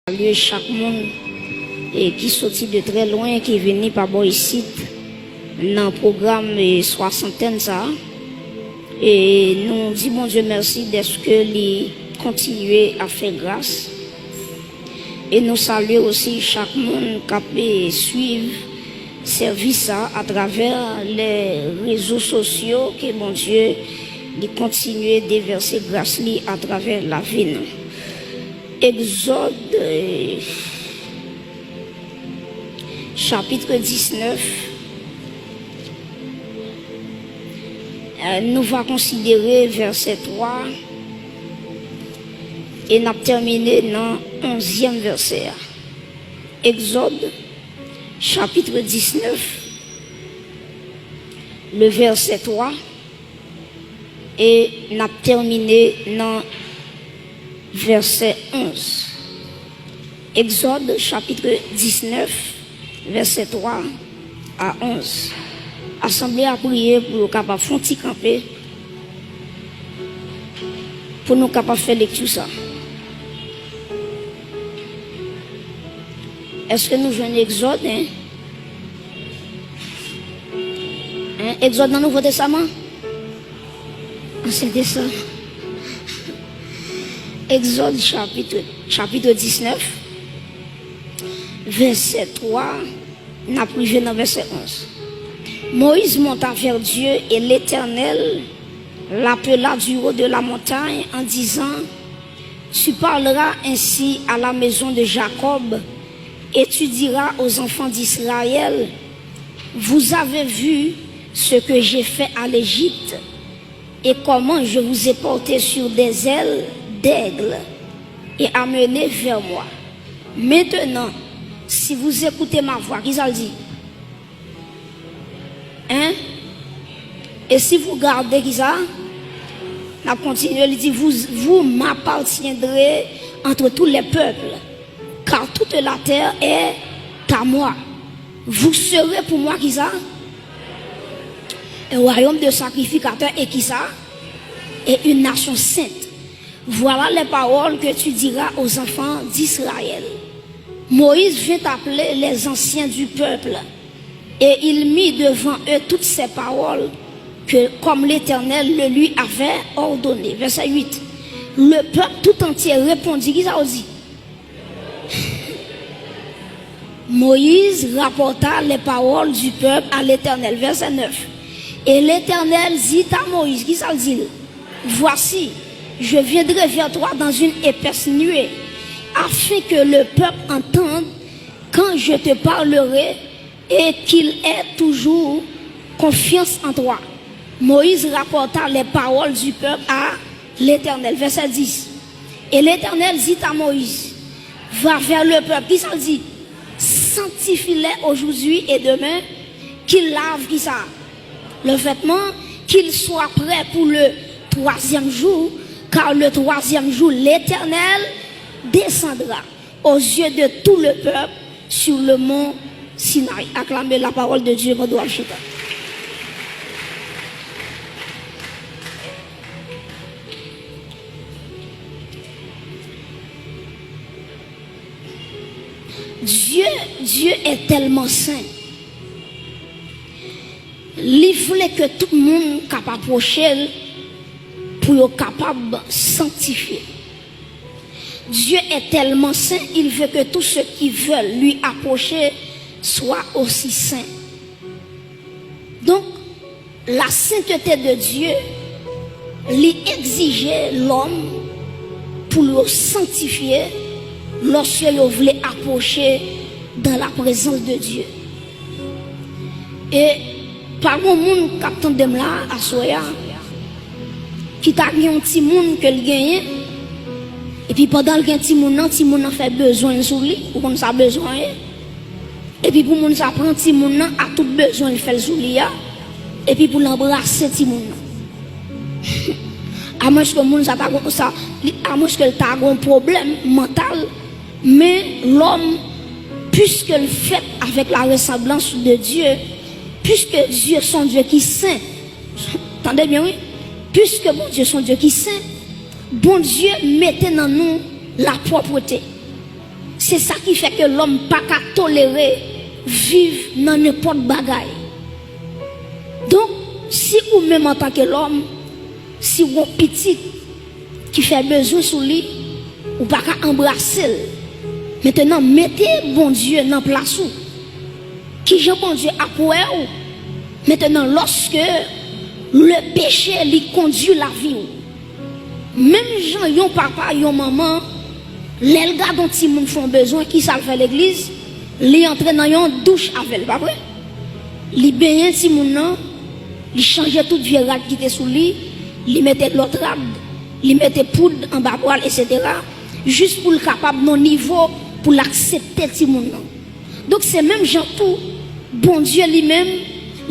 Saluer chaque monde et qui sortit de très loin, qui est venu par ici dans le programme soixantaine ça. Et nous disons bon Dieu merci d'être que les continuer à faire grâce. Et nous saluons aussi chaque monde qui peut suivre service à travers les réseaux sociaux que mon Dieu de continuer de déverser grâce à travers la vie. Exode chapitre 19. Nous va considérer verset 3 et nous terminé dans 11e verset. Exode chapitre 19, le verset 3 et nous terminé dans verset 11. Exode chapitre 19, verset 3 à 11. Assemblée à prier pour nous capables de faire un petit camper, pour nous capables de faire lecture ça. Est-ce que nous jouons Exode? Exode dans le Nouveau Testament? C'était ça. Exode chapitre 19, verset 3, n'a privé dans verset 11. Moïse monta vers Dieu et l'Éternel l'appela du haut de la montagne en disant: Tu parleras ainsi à la maison de Jacob et tu diras aux enfants d'Israël: Vous avez vu ce que j'ai fait à l'Égypte et comment je vous ai porté sur des ailes d'aigle et amené vers moi. Maintenant, si vous écoutez ma voix, qu'est-ce qu'elle dit? Et si vous gardez ça, on continue, il dit, vous m'appartiendrez entre tous les peuples, car toute la terre est à moi. Vous serez pour moi qui ça? Un royaume de sacrificateurs et qui ça? Et une nation sainte. Voilà les paroles que tu diras aux enfants d'Israël. Moïse vint appeler les anciens du peuple et il mit devant eux toutes ces paroles que, comme l'Éternel le lui avait ordonné. Verset 8. Le peuple tout entier répondit. Qui ça dit? Moïse rapporta les paroles du peuple à l'Éternel. Verset 9. Et l'Éternel dit à Moïse, qui ça dit? Voici, je viendrai vers toi dans une épaisse nuée, afin que le peuple entende quand je te parlerai et qu'il ait toujours confiance en toi. Moïse rapporta les paroles du peuple à l'Éternel. Verset 10. Et l'Éternel dit à Moïse: Va vers le peuple. Qui ça dit? Sanctifie-les aujourd'hui et demain, qu'ils lavent qui ça? Le vêtement, qu'ils soient prêts pour le 3e jour, car le 3e jour, l'Éternel descendra aux yeux de tout le peuple sur le mont Sinaï. Acclamez la parole de Dieu, votre doigt chita. Dieu est tellement saint. Il voulait que tout le monde capable approcher pour être capable de sanctifier. Dieu est tellement saint, il veut que tous ceux qui veulent lui approcher soient aussi saints. Donc, la sainteté de Dieu lui exigeait l'homme pour le sanctifier lorsqu'il voulait approcher dans la présence de Dieu. Et par mon monde qui attend là à Soya, qui t'a gagné un petit monde que le gagne, et puis pendant le petit monde a fait besoin sur lui, ou qu'on a besoin, et puis pour mon ça prend petit monde a tout besoin il fait sur lui, et puis pour l'embrasser petit monde. À moins que monde ça à moins que t'a un problème mental, mais l'homme, puisqu'il fait avec la ressemblance de Dieu, puisque Dieu son Dieu qui est saint, entendez bien oui, puisque mon Dieu son Dieu qui est saint, bon Dieu mettait dans nous la propreté. C'est ça qui fait que l'homme pas qu'à tolérer vivre dans n'importe bagaille. Donc, si ou même en tant que l'homme, si vous avez petit qui fait besoin sous lui, ou pas qu'à embrasser. Maintenant, mettez bon Dieu dans place où. Qui j'ai bon Dieu à pour vous. Maintenant, lorsque le péché lui conduit la vie, même gens, yon papa, yon maman, les gars dont ils font besoin, qui savent faire l'église, les entrer dans une douche avec, pas vrai? Les baigner si moun nan, les changer toute vieille rade qui était sous lui, les mettre de l'autre rade, les mettre poudre en bas poil, etc. Juste pour le capable non niveau pour l'accepter si moun nan. Donc c'est même gens tout, bon Dieu lui-même,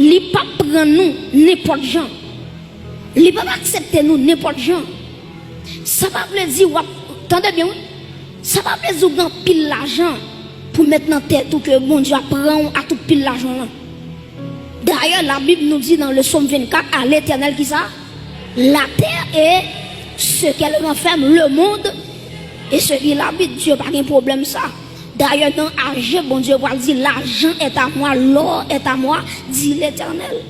il pas prendre nous n'importe gens. Il pas accepter nous n'importe gens. Ça va veut dire, attendez bien, ça va veut dire qu'on pile l'argent pour mettre dans tête tout que bon Dieu prend à tout pile l'argent là. D'ailleurs, la Bible nous dit dans le psaume 24, à l'Éternel qui ça, la terre est ce qu'elle renferme, le monde et ce qui l'habite. Dieu pas de problème ça. D'ailleurs, dans l'argent, bon Dieu va dire, l'argent est à moi, l'or est à moi, dit l'Éternel.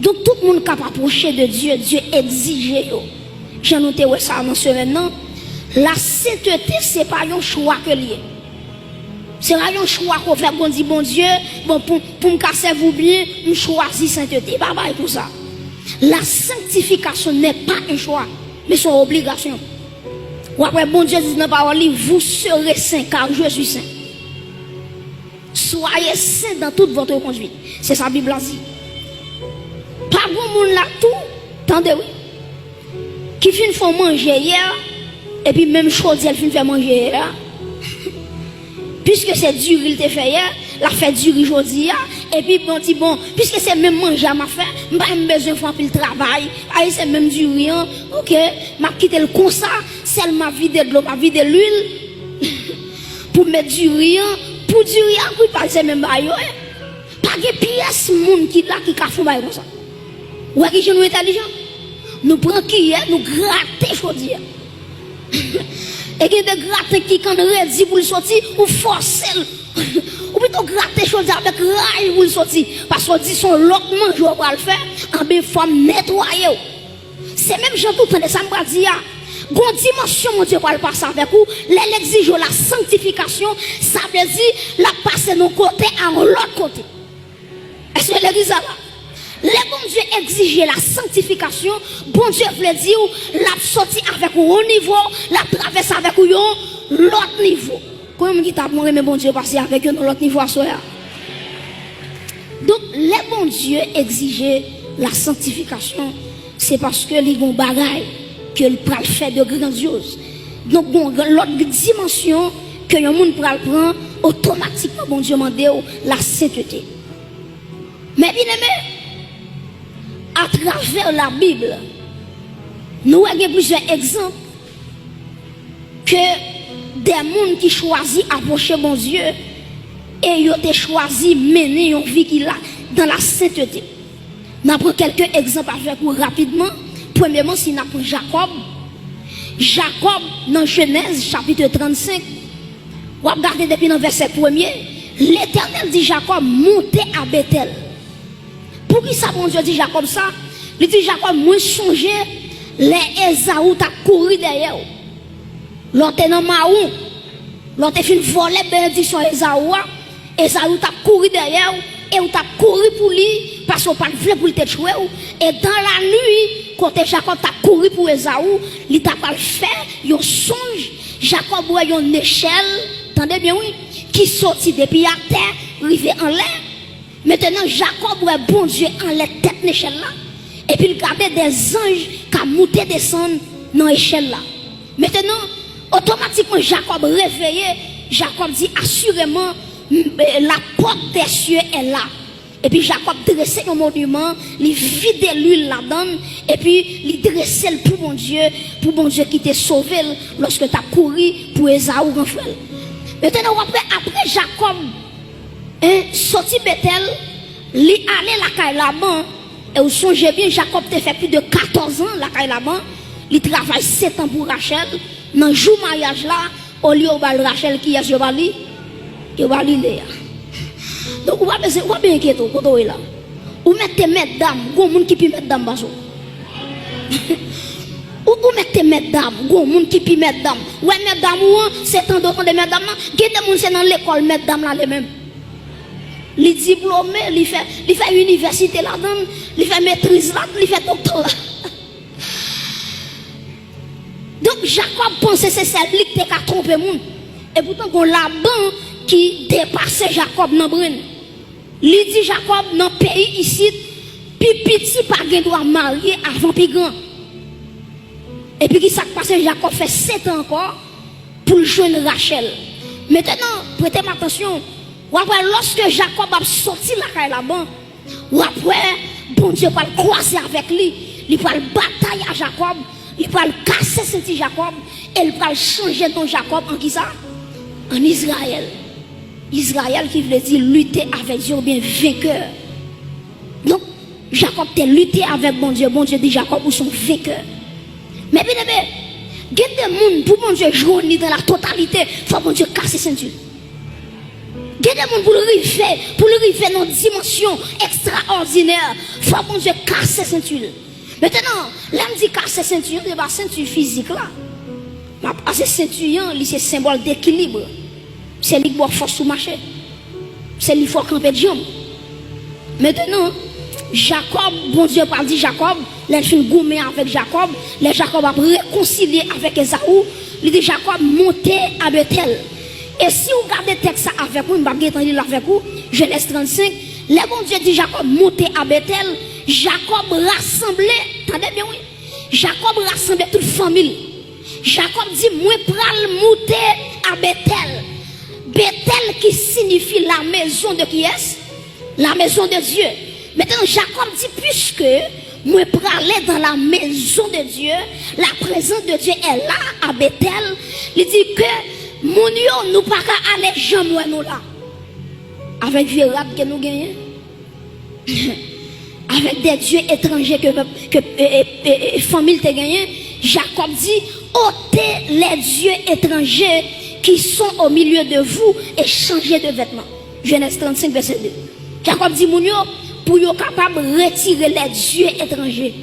Donc tout le monde qui approché de Dieu, Dieu exige. J'ai noté ça dans ce maintenant. La sainteté, ce n'est pas un choix que lié. C'est pas un choix qu'on fait, qu'on dit, bon Dieu, bon, pour me casser vous bien, je choisis sainteté. Pas mal pour ça. La sanctification n'est pas un choix, mais c'est une obligation. Ou après, bon Dieu dit dans la parole, vous serez saints car je suis saint. Soyez saints dans toute votre conduite. C'est ça la Bible dit. Pas bon monde là tout, attendez oui. Qui fin font manger hier, et puis même chose, elle fin fait manger hier. Puisque c'est dur, il te fait hier, la fait dur aujourd'hui, et puis bon, dit bon, puisque c'est même manger à ma fait, je n'ai pas besoin de faire le travail, c'est même du rien, ok, je quitte le comme ça, c'est ma vie de l'eau, ma vie de l'huile, pour mettre du rien, pour du rien, pour pas c'est même bail, pas de pièce, monde qui là, qui a fait bail comme ça. Ou est-ce que nous intelligents? Nous prenons qui est, nous gratter aujourd'hui. Et qu'il y a des grattes qui, quand on dit pour le sortir, ou forcer, ou plutôt gratter choses avec rail pour le sortir. Parce qu'on dit son l'autre manche, on va le faire, en bien forme nettoyer. C'est même gens tout le temps, ça me dit, gon dimension, mon Dieu, va le passer avec vous, l'exige la sanctification, ça veut dire la passer de nos côtés à l'autre côté. Est-ce que l'église là? Le bon Dieu exige la sanctification, bon Dieu veut dire la sortie avec un haut niveau, la traverse avec un l'autre niveau. Comment on dit mais bon Dieu passer avec un l'autre niveau à soi. Donc le bon Dieu exige la sanctification, c'est parce que les bons bagailles que le pral fait de grandiose. Donc bon l'autre dimension que le monde pral prend automatiquement bon Dieu demande la sainteté. Mais bien aimé, à travers la Bible, nous avons plusieurs exemples que des gens qui choisissent approcher bon Dieu et ils ont choisi mener une vie qui a dans la sainteté. Nous prenons quelques exemples avec vous rapidement. Premièrement, si nous prenons Jacob. Jacob, dans Genèse chapitre 35, vous regardez depuis le verset 1er, l'Éternel dit Jacob, montez à Bethel. Pour qui ça, bon Dieu dit Jacob ça? Il dit Jacob, moi songer, les Esaou t'a couru derrière. L'autre dans Maou, l'autre fait voler bénédiction Esaou, Esaou t'a couru derrière, et on t'a couru pour lui, parce qu'on pas voulu pour te tuer. Et dans la nuit, quand Jacob t'a couru pour Esaou, il t'a pas fait, il songe, Jacob voit une échelle, attendez bien oui, qui sortit depuis la terre, arrivé en l'air. Maintenant, Jacob voit bon Dieu en la tête d'échelle là. Et puis il regardait des anges qui monté descendre dans l'échelle là. Maintenant, automatiquement, Jacob réveillé, Jacob dit assurément, la porte des cieux est là. Et puis Jacob dressait un monument, il vidait l'huile là-dedans, et puis il dressait pour bon Dieu qui t'a sauvé lorsque tu as couru pour Esaou grand frère. Maintenant, après Jacob, sorti Bethel, il allait la caille là-bas, et vous songez bien, Jacob a fait plus de 14 ans la caille là-bas, il travaille 7 ans pour Rachel, dans le jour mariage là, Au lieu de Rachel qui est sur Bali, il va Léa. Donc, on va bien inquiéter quand on est là. Ou mettez mesdames, il y a des gens qui peuvent mettre dame basso. Ou mettez mesdames, il y a des gens qui peuvent mettre dame. Ouais, mesdames, c'est un de mesdames. Il y a des gens qui dans l'école, mesdames là les mêmes. Les diplômés, il fait université là-dedans, il fait maîtrise là, il fait doctorat. Donc Jacob pensait que c'est celle qui a trompé le monde. Et pourtant, on a Laban qui dépassait Jacob dans le brin. Il dit Jacob dans le pays ici, puis petit pas doit marier avant plus grand. Et puis qui s'est passé, Jacob fait 7 ans encore pour joindre Rachel. Maintenant, prêtez attention. Ou après, lorsque Jacob a sorti la caille là-bas, ou après, bon Dieu va le croiser avec lui, il va le batailler à Jacob, il va le casser ce Jacob, et il va le changer ton Jacob en qui ça? En Israël. Israël qui veut dire lutter avec Dieu ou bien vainqueur. Donc, Jacob t'a lutté avec bon Dieu dit Jacob ou son vainqueur. Mais bien aimé, il y a des gens pour bon Dieu jouer dans la totalité, il faut bon Dieu casser ceinture. Il y a des gens pour le river dans une dimension extraordinaire, il faut bon Dieu casser ceinture. Maintenant, là me dit casser ceinture, c'est pas ceinture physique là. Parce que ceinture, c'est symbole d'équilibre. C'est lui qui doit force sous marché. C'est lui qui faut camper de jambes. Maintenant, Jacob, bon Dieu parle dit Jacob, les filles gourmet avec Jacob, les Jacob a réconcilié avec Esaü, il dit Jacob monté à Bethel. Et si vous regardez le texte avec vous, je vais vous avec vous, Genèse 35, les bon Dieu dit Jacob monté à Bethel, Jacob rassemblé, attendez bien oui, Jacob rassemblé toute famille. Jacob dit, moi pral monter à Bethel. Bethel qui signifie la maison de qui est? La maison de Dieu. Maintenant, Jacob dit, puisque moi praler dans la maison de Dieu, la présence de Dieu est là à Bethel, il dit que mon yo nous pas aller jamais nous là. Avec vieux rap que nous gagnons. Avec des dieux étrangers que famille te gagné, Jacob dit, ôtez les dieux étrangers qui sont au milieu de vous et changez de vêtements. Genèse 35, verset 2. Jacob dit, Mounio, pour être capable de retirer les dieux étrangers.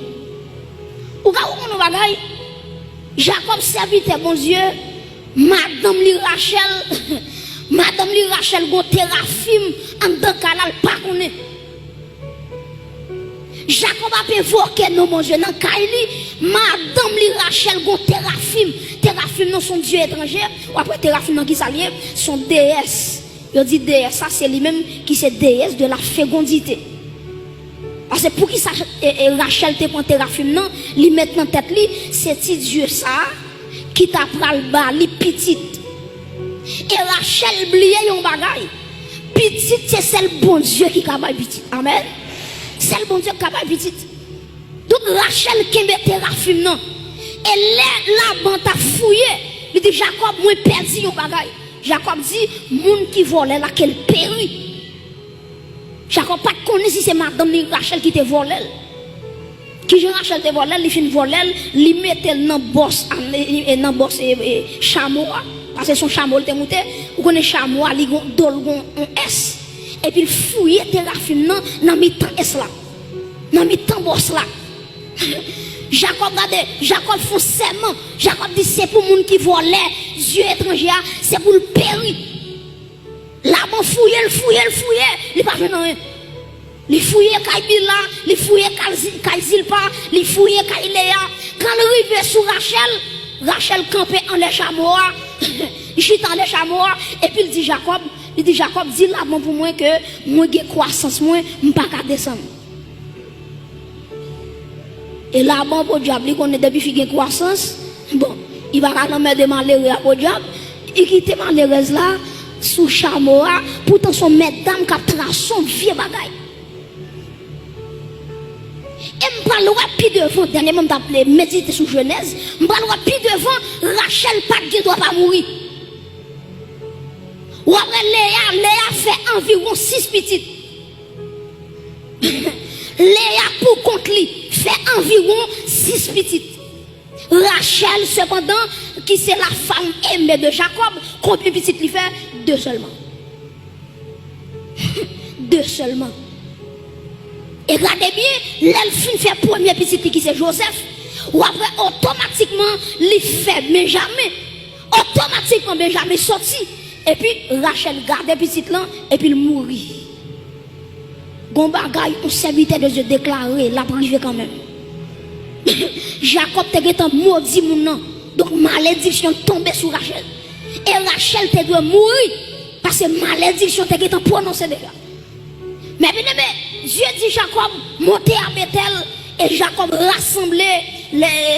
Ou quand on va gagner, Jacob serviteur bon Dieu, Madame li Rachel, Madame li Rachel, go Téraphim, en tant qu'elle pas connaît. Jacob a évoqué nos mon Dieu dans Kaili, Madame li Rachel, go Téraphim. Téraphim non son Dieu étranger, ou après Téraphim non qui s'allie, son déesse. Il dit déesse, ça c'est lui-même qui c'est déesse de la fécondité. Parce que pour qui ça Rachel te prend Téraphim non, li met dans tête li, c'est petit Dieu ça qui t'a pral bas li petite. Et Rachel oublié yon bagay. Petite c'est celle bon Dieu qui capable petite. Amen. C'est le bon Dieu qui capable petite. Donc Rachel qui met Téraphim non. Et là Laban t'a fouillé. Il dit Jacob moi perdu yon bagay. Jacob dit moun qui volait là qu'elle périt. Jacob pas connaît si c'est madame Rachel qui te volé. Qui je Rachel te volé, il fin volé, il mettait dans boss chameau parce que son chameau te monté, ou connaît chameau il gon dolgon un S et puis il fouillait Téraphim dans mi-temps S là. Dans mi-temps boss là. Jacob regardez, Jacob font serment. Jacob dit c'est pour moun qui volait, Dieu étranger, c'est pour le périr. Là-bas fouillé, il pas fait rien. Il fouillé Kaibila, il fouillé Kaizilpa, il fouillé Kailéa. Quand il arrive sur Rachel, Rachel campait en les chameaux, il chute en les chameaux, et puis il dit Jacob, dis là-bas pour moi que moi j'ai croissance, moi, je ne peux pas descendre. Et là-bas pour diable, il connaît depuis qu'il y a croissance, bon, il va quand même demander pour diable, il quitte malheureuse là, sous chameau, pourtant son mesdames qui a son vieux bagaille. Et je parle rapide devant, dernièrement je m'appelé méditer sur Genèse, je parle rapide devant, Rachel ne doit pas mourir. Ou après Léa fait environ 6 petites. Léa pour compte lui fait environ 6 petites. Rachel cependant qui c'est la femme aimée de Jacob, combien de petites il fait? 2 seulement. 2 seulement. Et regardez bien, l'elfine fait premier petit qui c'est Joseph, ou après automatiquement, il fait Benjamin. Automatiquement, Benjamin sorti. Et puis Rachel garde petit là, et puis il mourit. Gon bagay, un serviteur de Dieu déclaré, la privé quand même. Jacob te maudit mon nom. Donc malédiction tombée sur Rachel. Et Rachel te doit mourir. Parce que malédiction te prononcée déjà. Mais bien aimé, Dieu dit Jacob, montez à Bethel. Et Jacob rassemblait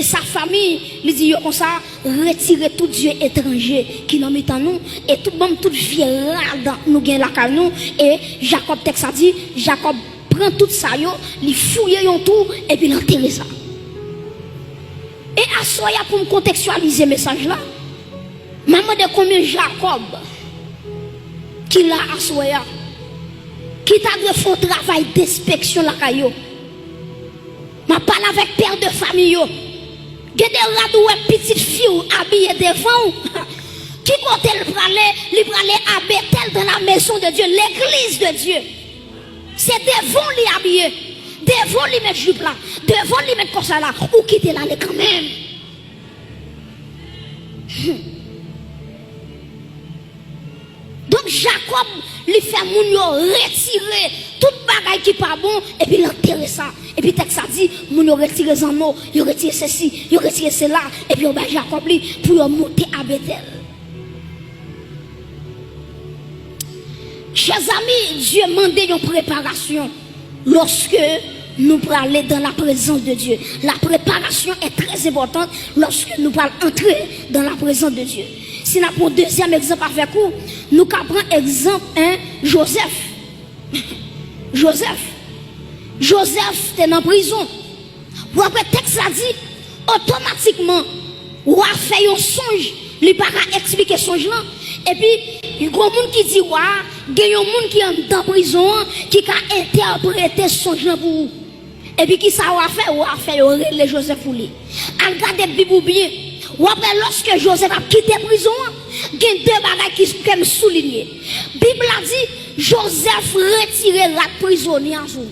sa famille. Il dit comme ça, retirez tout Dieu étranger qui nous met en nous. Et tout le monde, toute violade nous gagne la caille nous. Et Jacob texte a dit, Jacob prend tout ça, il fouille tout et puis il enterre ça. Et à soya pour me contextualiser le message là, maman de combien Jacob qui l'a à soya, qui t'a de font travail d'inspection la caillou. Ma parle avec père de famille yo. Gè des radou petite fille habillée devant. Qui côté le pralé à Bethel dans la maison de Dieu, l'église de Dieu. C'est devant lui habillé. Devant lui mettre jupe là, devant lui mettre comme ça là, ou quitter là quand même. Donc Jacob lui fait moun yo retirer toute bagaille qui pas bon et puis l'enterrer ça. Et puis texte ça dit moun yo retirer en eau, yo retirer ceci, yo retirer cela et puis on va Jacob lui pour monter à Bethel. Chers amis, Dieu demande une préparation lorsque nous parlons aller dans la présence de Dieu. La préparation est très importante lorsque nous parlons entrer dans la présence de Dieu. Si nous prenons deuxième exemple avec vous, nous prenons exemple Joseph. Joseph était en prison. Ou après texte a dit, automatiquement, ou a fait un songe, il pas expliquer songe là. Et puis, il y a des gens qui disent, il y a des gens qui sont en prison, qui ont interprété songe là pour vous. Et puis, qui ça a fait, les Joseph pour lui. Regardez la Bible bien. Ou après, lorsque Joseph a quitté la prison, il y a 2 bagages qui sont soulignés. La Bible a dit, Joseph retirait la prisonnier en jour.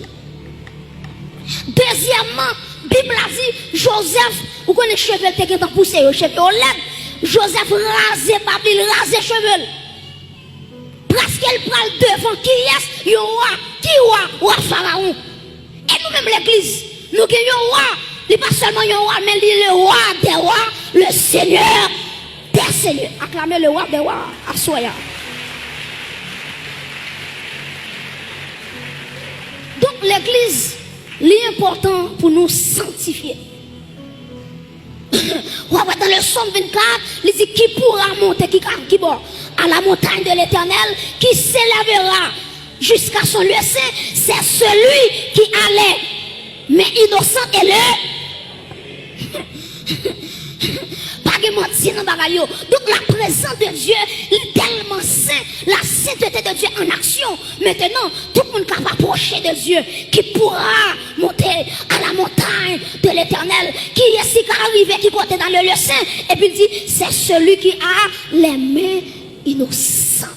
Deuxièmement, la Bible a dit, Joseph, vous connaissez les cheveux qui ont poussé, les cheveux au lèvres. Joseph rasé Babel, rasé cheveux. Parce qu'elle parle devant qui est, roi Pharaon. Et nous-mêmes l'église, nous avons un roi. Il n'est pas seulement un roi, mais il est le roi des rois, le Seigneur des seigneurs. Acclamez le roi des rois à Soya. Donc l'église, l'important pour nous sanctifier. Dans le Somme 24, il dit qui pourra monter, qui bon, à la montagne de l'Éternel, qui s'élèvera jusqu'à son lieu saint, c'est celui qui allait, mais innocent et le. Pas de mentir dans bagaille. Donc la présence de Dieu est tellement saint, la sainteté de Dieu en action. Maintenant, tout le monde qui va approcher de Dieu, qui pourra monter à la montagne de l'Éternel, qui est ici qui arrive, qui côté dans le lieu saint, et puis il dit, c'est celui qui a les mains innocentes.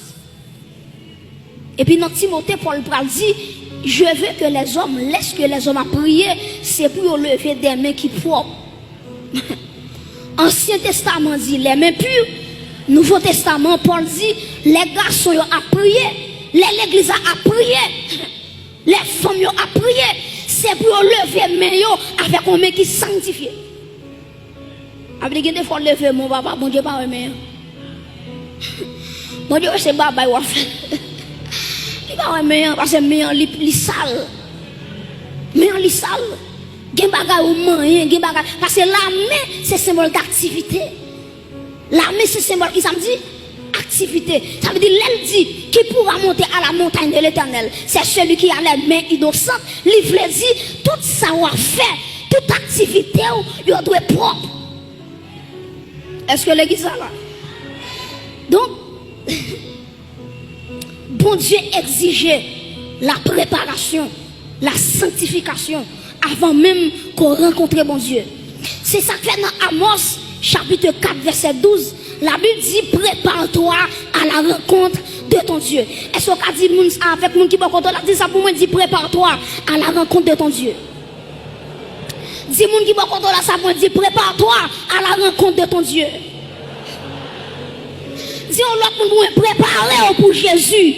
Et puis dans Timothée, Paul dit, je veux que les hommes laissent que les hommes à prier, c'est pour lever des mains qui propres. Ancien Testament dit les mains pures. Nouveau Testament, Paul dit les garçons ont prié, l'église a prié, les femmes ont prié. C'est pour lever mes mains avec un main qui sanctifié. Après, il faut lever mon papa, mon Dieu, pas main. Mon Dieu, c'est baba, il va faire. Il va avoir main parce que main li sale. Main li sale. Parce que la main, c'est symbole d'activité. La main, c'est symbole qui ça me dit activité. Ça veut dire, l'elle dit, qui pourra monter à la montagne de l'Éternel, c'est celui qui a les mains innocentes. Livre dit, tout savoir-faire, toute activité, il doit être propre. Est-ce que l'église est là? Donc, bon Dieu exigeait la préparation, la sanctification, avant même qu'on rencontre bon Dieu. C'est ça que fait dans Amos, chapitre 4, verset 12, la Bible dit prépare-toi à la rencontre de ton Dieu. Est-ce qu'on a dit avec mon qui va contre la dit ça pour moi, dit prépare-toi à la rencontre de ton Dieu. Dis moun qui va contre la ça pour dit prépare-toi à la rencontre de ton Dieu. Dis l'autre monde préparez pour Jésus.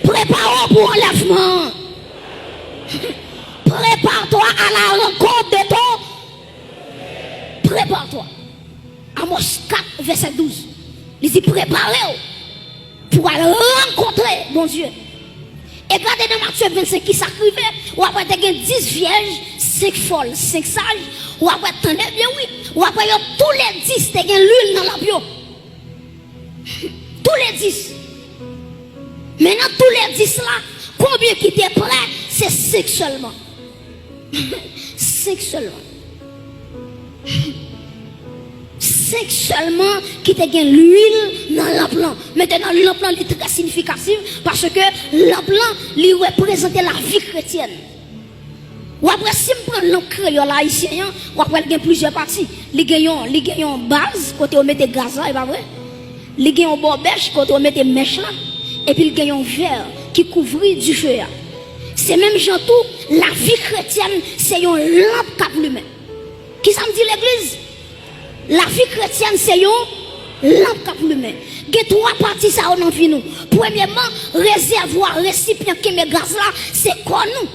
Prépare-toi pour l'enlèvement. Prépare-toi à la rencontre de ton. Prépare-toi. Amos 4, verset 12. Il dit préparez-vous pour aller rencontrer mon Dieu. Et regardez dans Matthieu 25 qui s'acrivait, ou après il y a 10 vierges, 5 folles, 5 sages, ou après attendez bien oui, ou après tous les 10, il y a l'huile dans la bio. Tous les 10. Maintenant tous les 10 là, combien qui étaient prêts? C'est 5 seulement. 5 seulement. 5 seulement qui te gagne l'huile dans l'emplant. Maintenant, l'emplant est très significatif parce que l'emplant lui représente la vie chrétienne. Ou après, si on prend l'encre créole haïtien, ou après, il y a plusieurs parties. Il y a une base, côté on met des gaz là, et pas vrai? Il y a une bobèche, côté on met des mèches là. Et puis il y a un verre qui couvre du feu. C'est même genre tout, la vie chrétienne, c'est une lampe qui allume. Qui ça me dit l'église? La vie chrétienne, c'est une lampe qui allume. Il y a 3 parties ça on en vie nous. Premièrement, réservoir, récipient qui met gaz là, c'est quoi nous?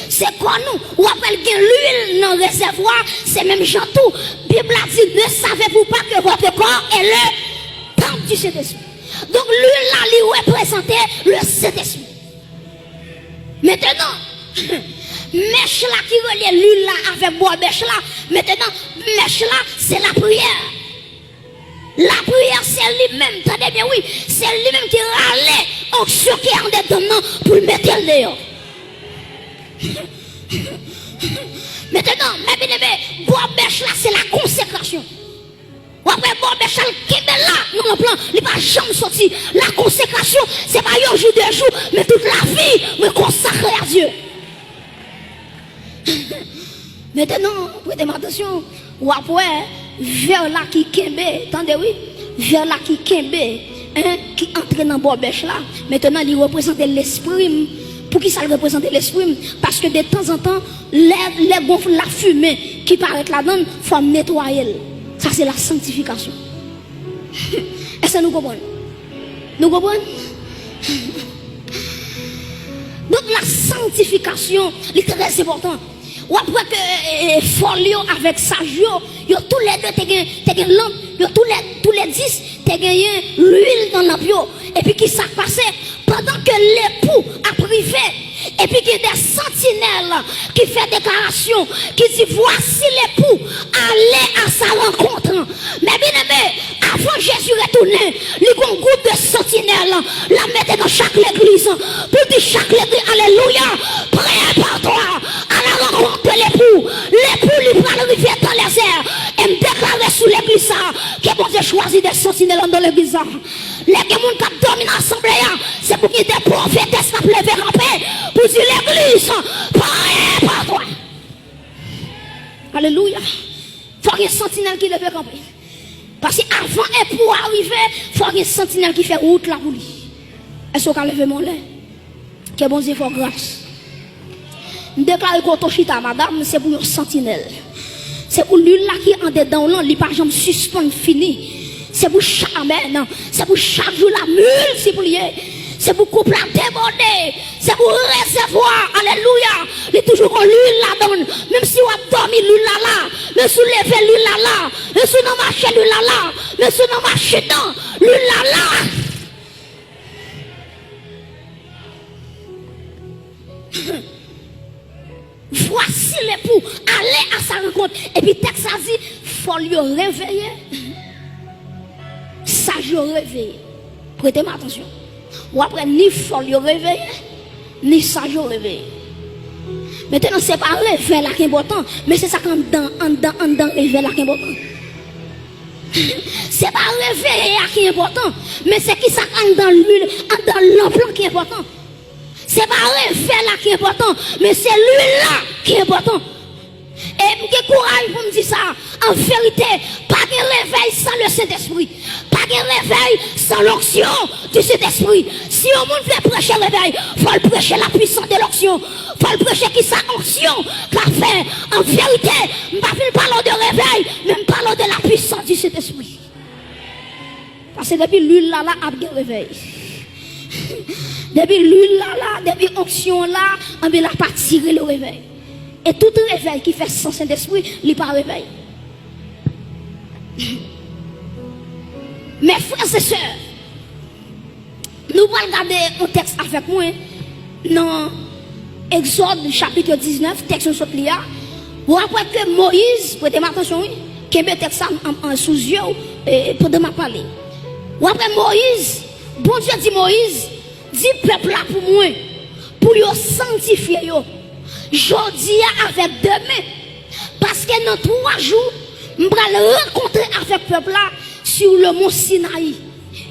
C'est quoi nous? Ou après l'huile dans le réservoir, c'est même genre tout. Bible a dit, ne savez-vous pas que votre corps est le temple du Saint-Esprit? Donc l'huile là, lui représentait le Saint-Esprit. Maintenant, mèche là qui relie l'huile là avec bois mèche là, maintenant, mèche là, c'est la prière. La prière, c'est lui-même, attendez bien, oui, c'est lui-même qui râlait onction qui est en dedans pour le mettre le dehors. Maintenant, mes bien-aimés, bois mèche là, c'est la consécration. Ou après, bois mèche là, qui est là, dans le plan, il ne va jamais sortir. La consécration, c'est pas un jour, 2 jours, mais toute la vie, me consacrer à Dieu. Maintenant, prêtez attention, ou après, vers là qui kembe, attendez oui, vers là qui kembe, qui entre dans bois bêche là, maintenant il représente l'esprit. Pour qui ça représente l'esprit? Parce que de temps en temps, les gonfles, la fumée qui paraît là-dedans, il faut nettoyer. Ça c'est la sanctification. Est-ce que nous comprenons? Nous comprenons? Donc la sanctification est très importante. Ou après que folio avec sagio, yo tous les deux t'es gagné lampe, yo tous les 10 t'es gagné l'huile dans la bio. Et puis qui s'est passé pendant que l'époux a privé. Et puis qu'il y a des sentinelles qui font déclaration, qui dit voici l'époux, allez à sa rencontre. Mais bien aimé, avant Jésus retourner, il y a un groupe de sentinelles, la mettre dans chaque église, pour dire chaque église, alléluia, prépare-toi à la rencontre de l'époux. L'époux lui va arriver dans les airs et me déclarer sous l'église que bon Dieu choisi des sentinelles dans l'église. Les gens qui dorment dans l'assemblée, c'est pour qu'il y ait des prophétesses qui lever en paix. Pour dire l'église, prépare-toi. Alléluia. Il faut qu'il y ait un sentinelle qui lève camper. Parce qu'avant et pour arriver, il faut qu'il y ait un sentinelle qui fait route là pour lui. Est-ce qu'on a levé mon lait? Que bon Dieu fasse grâce. Je déclare que Toshita, madame, c'est pour un sentinelle. C'est pour lui là qui est en dedans, là, il n'est pas jamais suspend fini. C'est pour chaque amen, c'est pour chaque jour la multiplier. C'est pour couper la déborder. C'est pour recevoir. Alléluia. Il est toujours l'huile là donne. Même si on a dormi l'huile là, même si on lève l'huile là, même si on a marché l'huile là, même si on a marché dans l'huile là. Voici l'époux. Allez à sa rencontre. Et puis texte a dit, faut lui réveiller. Sage réveiller. Prêtez-moi attention. Ou après, ni folle réveiller, ni sage réveiller. Maintenant, ce n'est pas réveil là qui est important, mais c'est ça qu'en dedans, réveil là qui est important. Ce n'est pas réveil là qui est important, mais c'est qui ça qu'en dans l'huile, dans l'emploi qui est important. Ce n'est pas réveil là qui est important, mais c'est l'huile là qui est important. Et j'ai courage pour me dire ça. En vérité, pas de réveil sans le Saint-Esprit. Pas de réveil sans l'onction du Saint-Esprit. Si on veut prêcher le réveil, il faut le prêcher la puissance de l'onction. Il faut le prêcher qui sa onction. Car fait, en vérité, je ne parle pas de réveil, mais je parle de la puissance du Saint-Esprit. Parce que depuis l'huile là, a bien réveil. Depuis l'huile là, depuis l'onction là, on ne pas tirer le réveil. Et tout réveil qui fait sans Saint-Esprit, il n'est pas réveil. Mes frères et sœurs, nous allons regarder un texte avec moi dans Exode chapitre 19, texte sur le là. Ou après que Moïse, prêtez attention, qui met texte en sous yeux pour de ma parler. Ou après Moïse, bon Dieu dit Moïse, dit peuple là pour moi, pour le sanctifier. Jodi avec demain. Parce que dans 3 jours, je vais rencontrer avec le peuple là sur le mont Sinaï.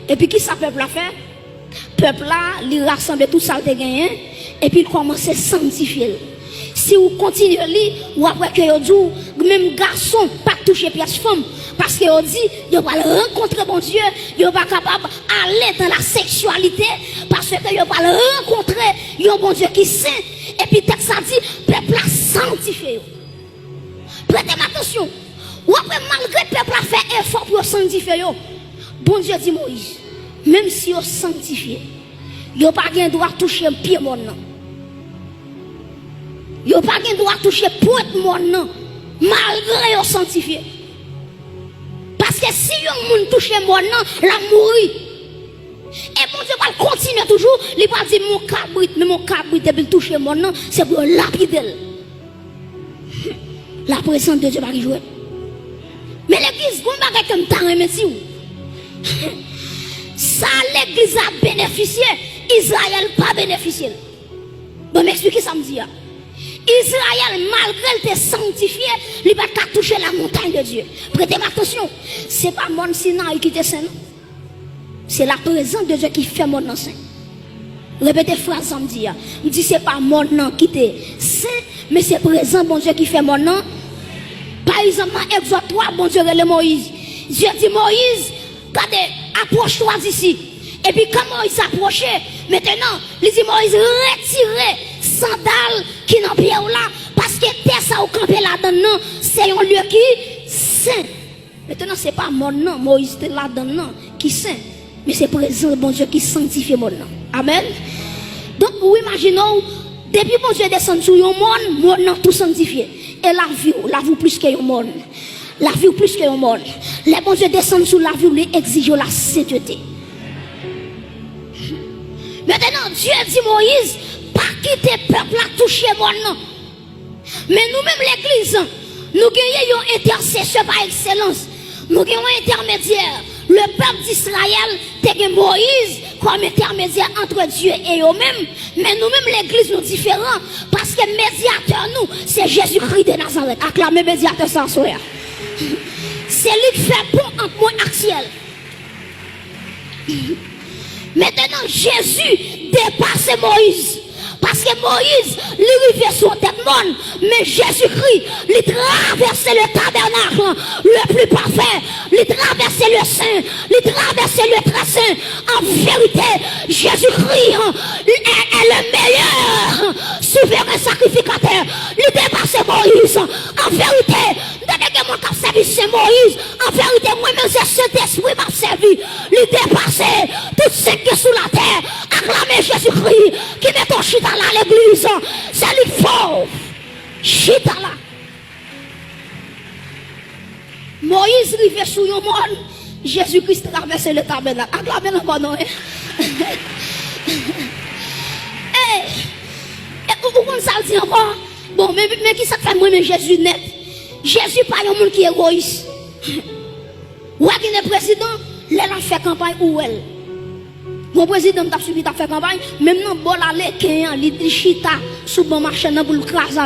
Et puis, qui ça peuple là fait? Peuple là, il rassemble tout ça de gagné. Et puis, il commence à sanctifier. Si vous continuez à lire, ou après que vous dites, même garçon, pas toucher pièce femme. Parce que vous dit, vous va rencontrer bon Dieu, vous pas capable d'aller dans la sexualité. Parce que vous va rencontrer un bon Dieu qui est saint. Et puis, texte ça dit, peuple a sanctifié. Prêtez attention. Ou après, malgré le peuple a fait effort pour sanctifier, bon Dieu dit Moïse, même si vous sanctifié, vous n'avez pas le droit de toucher un pied mon nom. Vous n'avez pas le droit de toucher pointe mon nom, malgré vous sanctifié. Parce que si vous touchez mon nom, la mourir. Et mon Dieu va continuer toujours. Il va dire mon cabrit, mais mon cabrit, depuis toucher mon nom, c'est pour lapider. La présence de Dieu va y jouer. Mais l'église, vous ne pouvez pas comme temps remercier. Ça, l'église a bénéficié. Israël n'a pas bénéficié. Bon, m'expliquez ça me dit. Israël, malgré le sanctifié, il ne va pas toucher la montagne de Dieu. Prêtez attention. Ce n'est pas mon Sinaï qui est saint. C'est la présence de Dieu qui fait mon nom saint. Répétez phrase samedi. Il dit c'est pas mon nom qui est saint, mais c'est présent bon Dieu qui fait mon nom. Par exemple, Exode 3, bon Dieu relève Moïse. Dieu dit Moïse, regardez, approche-toi d'ici. Et puis quand Moïse s'approchait, maintenant, il dit Moïse, retirez sandales qui n'ont pied là, parce que terre ça au campé là-dedans, c'est un lieu qui saint. Maintenant, c'est pas mon nom, Moïse était là-dedans, qui saint. Mais c'est présent, bon Dieu, qui sanctifie mon nom. Amen. Donc, vous imaginez, depuis bon Dieu descend sur le monde, mon nom tout sanctifié. Et la vie plus que le monde. La vie plus que le monde. Les bon Dieu descendent sur la vie, ils exigent la sainteté. Maintenant, Dieu dit Moïse, pas quitter le peuple à toucher mon nom. Mais nous-mêmes, l'église, nous gagnons un intercesseur par excellence. Nous gagnons un intermédiaire. Le peuple d'Israël, c'est Moïse comme intermédiaire entre Dieu et eux-mêmes. Mais nous-mêmes, l'église, nous différents. Parce que médiateur, nous, c'est Jésus-Christ de Nazareth. Acclamez médiateur sans sourire. C'est lui qui fait pont entre moi et ciel. Maintenant, Jésus dépasse Moïse. Parce que Moïse, lui vivait sur tête monde, mais Jésus-Christ, lui traversait le tabernacle le plus parfait, lui traversait le saint, lui traversait le très saint. En vérité, Jésus-Christ est le meilleur souverain sacrificateur. Lui dépassait Moïse. En vérité, dès que mon cap servi c'est Moïse, en vérité, moi-même, c'est Saint-Esprit m'a servi. Lui dépassait tout ce qui est sous la terre. Acclamez Jésus-Christ qui met ton chita là à l'église. C'est lui fort. Chita là. Moïse arrivait sur le monde. Jésus-Christ traversait le tabernacle. Acclamez le bon nom. Vous comprenez ça dit encore? Bon, mais qui ça fait moi, mais Jésus net? Jésus pas un monde qui est égoïste. Ou est-ce que le président, il a fait campagne ou elle? Mon président t'a suivi, t'a fait campagne, même non, bon, il dit chita sous bon marché pour le craser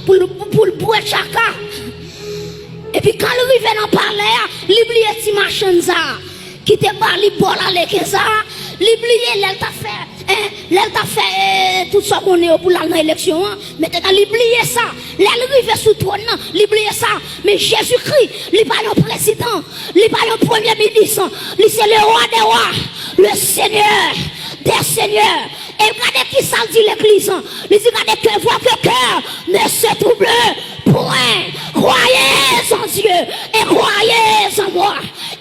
pour le boire chaka. Et puis quand il arrive dans le palais, il oublie petit machin ça, qui te parle, bon, ça, il oublie, il t'a fait L'elle t'a fait tout ça qu'on est pour l'élection. Maintenant, l'oublier ça. L'elle arrive sous trône, l'oublier ça. Mais Jésus-Christ, il n'est pas un président, il n'est pas un premier ministre. Il c'est le roi des rois, le Seigneur des seigneurs. Et regardez qui ça dit l'église. Il dit, regardez que voix que cœur ne se trouble point. Croyez en Dieu et croyez en moi.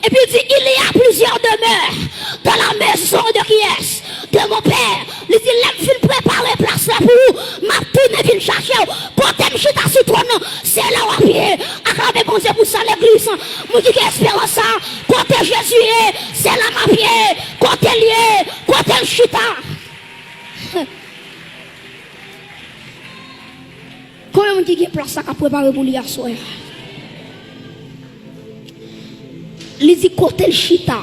Et puis il dit, il y a plusieurs demeures dans la maison de qui est de mon père. Il dit, l'aime fin préparer place là pour vous. Ma tourne vient chercher. Quand t'aimes chita sous trône, c'est là où à pied. Acclamez bon Dieu pour ça l'église. Moi qui espérons ça. Quand Jésus est, c'est là ma pied. Quand elle est, quand elle chita. Combien de gens qui ont place à préparer pour lui à soir? Il dit côté le chita.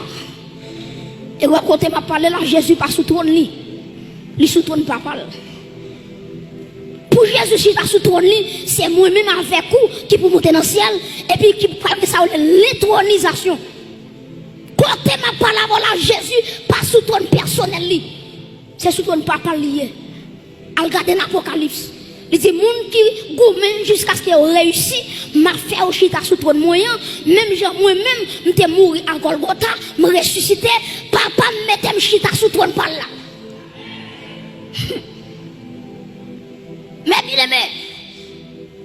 Et quand m'a parlé là, Jésus pas sous trône li. Il sous trône papa. Pour Jésus chita sous trône li, c'est moi-même avec vous qui pour monter dans le ciel et puis qui parle de ça l'étronisation. Quand m'a parlé là, Jésus pas sous trône personnel li. C'est sous trône papa lié. Al garder l'Apocalypse. Il dit, moun qui gourmet jusqu'à ce qu'il ait réussi, m'a fait au chita sous trône moyen, même moi-même, m'étais mouru à Golgotha, me ressuscité, papa m'était chita sous trône par là. Mais bien aimé,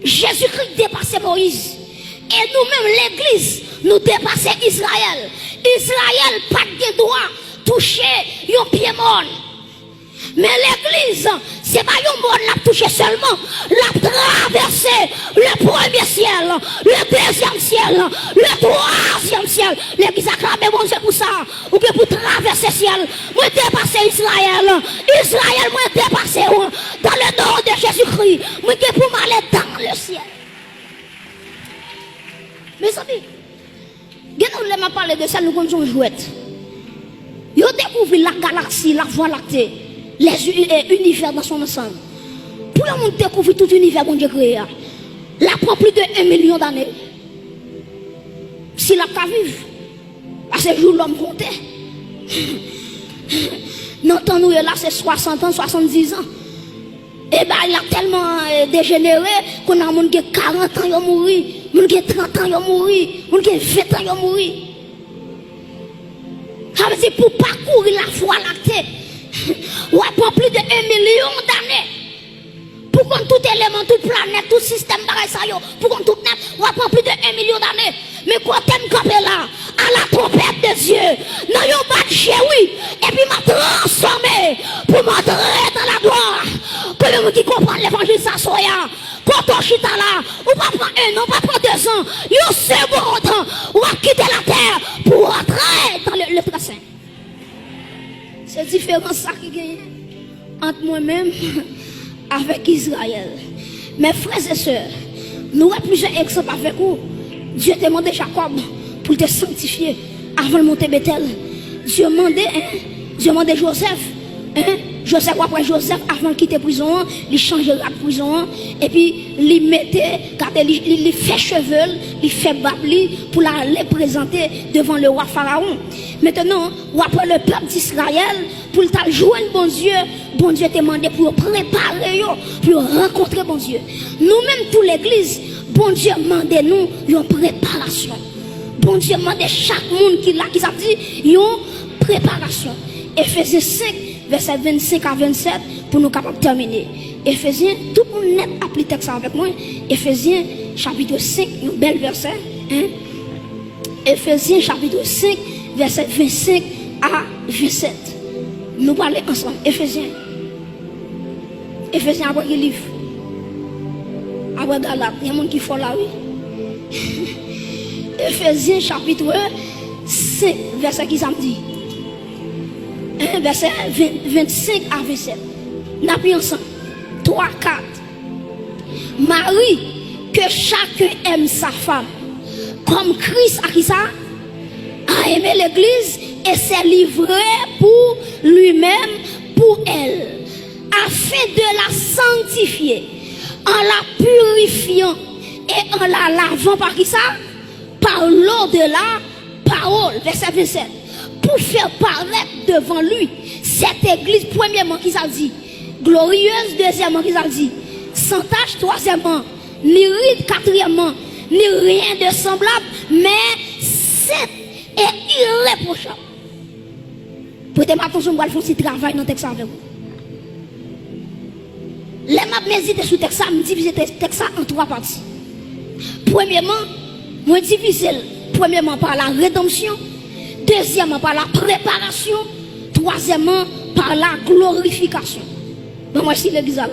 Jésus-Christ dépassait Moïse. Et nous-mêmes, l'église, nous dépassait Israël. Israël, pas de droit, toucher un pied mort. Mais l'église, c'est pas un monde l'a touché seulement, l'a traversé le premier ciel, le deuxième ciel, le troisième ciel. L'église a clamé bon Dieu pour ça, ou que pour traverser le ciel, moi dépasser Israël, Israël moi dépasser dans le nom de Jésus-Christ, moi que pour m'aller dans le ciel. Mes amis, nous m'a parlé de ça, nous connaissons jouette. Ils ont découvert la galaxie, la voie lactée. Les univers dans son ensemble. Pour le monde découvrir tout l'univers qu'on a créé, là prend plus de 1 million d'années. Si la pas vivre, à ce jour l'homme comptait. Dans le temps nous là c'est 60 ans, 70 ans. Et bien il a tellement dégénéré qu'on a un monde qui a 40 ans il a mouru, monde qui a 30 ans il a mouru, monde qui a 20 ans il a mouru. Ça veut dire pour parcourir la voie lactée. Ouais, pour plus de 1 million d'années. Pour qu'on tout élément, toute planète, tout système, pour qu'on tout net, ouais, pour plus de 1 million d'années. Mais quand t'aimes camper là, à la trompette de Dieu, dans yon batché, oui, et puis m'a transformé pour m'entrer dans la gloire. Que le monde qui comprend l'évangile, ça soit, quand on chita là, on va prendre 1 an, on va prendre 2 ans, yon second temps, on va quitter la terre pour entrer dans le très saint. C'est différent ça qui gagne entre moi-même avec Israël. Mes frères et sœurs, nous avons plusieurs exemples avec vous. Dieu demandait Jacob pour te sanctifier avant de monter Bethel. Dieu demandait Joseph. Joseph après Joseph avant de quitter la prison, il changeait la prison et puis il mettait, il fait cheveux, il fait babli pour les présenter devant le roi Pharaon. Maintenant, après le peuple d'Israël, pour le jouer bon Dieu te demandé pour préparer, pour rencontrer bon Dieu. Nous-mêmes, toute l'église, bon Dieu demande nous une préparation. Bon Dieu demande chaque monde qui a dit une préparation. Éphésiens 5, verset 25 à 27, pour nous capables de terminer. Éphésiens, tout le monde net applique ça avec moi. Éphésiens, chapitre 5, un bel verset. Éphésiens, chapitre 5, verset 25 à 27. Nous parlons ensemble. Éphésiens. Éphésiens après le livre. Après Galate, il y a des gens qui font là, oui. Éphésiens, chapitre 5, verset qui ça me dit. Verset 25 à 27. Nous apprenons ensemble. 3, 4. Marie, que chacun aime sa femme. Comme Christ a qui ça? A aimé l'église et s'est livré pour lui-même, pour elle. Afin de la sanctifier. En la purifiant et en la lavant par qui ça? Par l'eau de la parole. Verset 27. Pour faire paraître devant lui Cette église, premièrement, qui ça dit? Glorieuse, deuxièmement, qui ça dit? Sans tâche, troisièmement, ni ride, quatrièmement, ni rien de semblable, mais sainte et irréprochable. Prêtez attention, je vais faire un petit travail dans le texte avec vous. Les maps méditer sur le texte, je divise le texte en trois parties. Premièrement, je divise premièrement par la rédemption, deuxièmement par la préparation, troisièmement par la glorification. Bon, moi, je suis l'église là.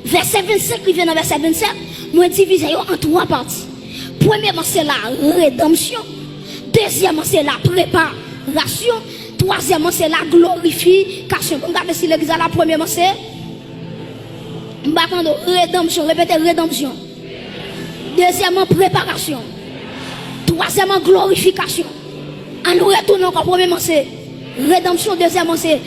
Verset 25, qui vient dans verset 27, je divise en trois parties. Premièrement, c'est la rédemption. Deuxièmement, c'est la préparation. Troisièmement, c'est la glorification. Regardez si l'église là, premièrement, c'est rédemption. Répétez rédemption. Deuxièmement, préparation. Troisièmement, glorification. En nous retournant encore, premièrement, c'est rédemption. Deuxièmement, c'est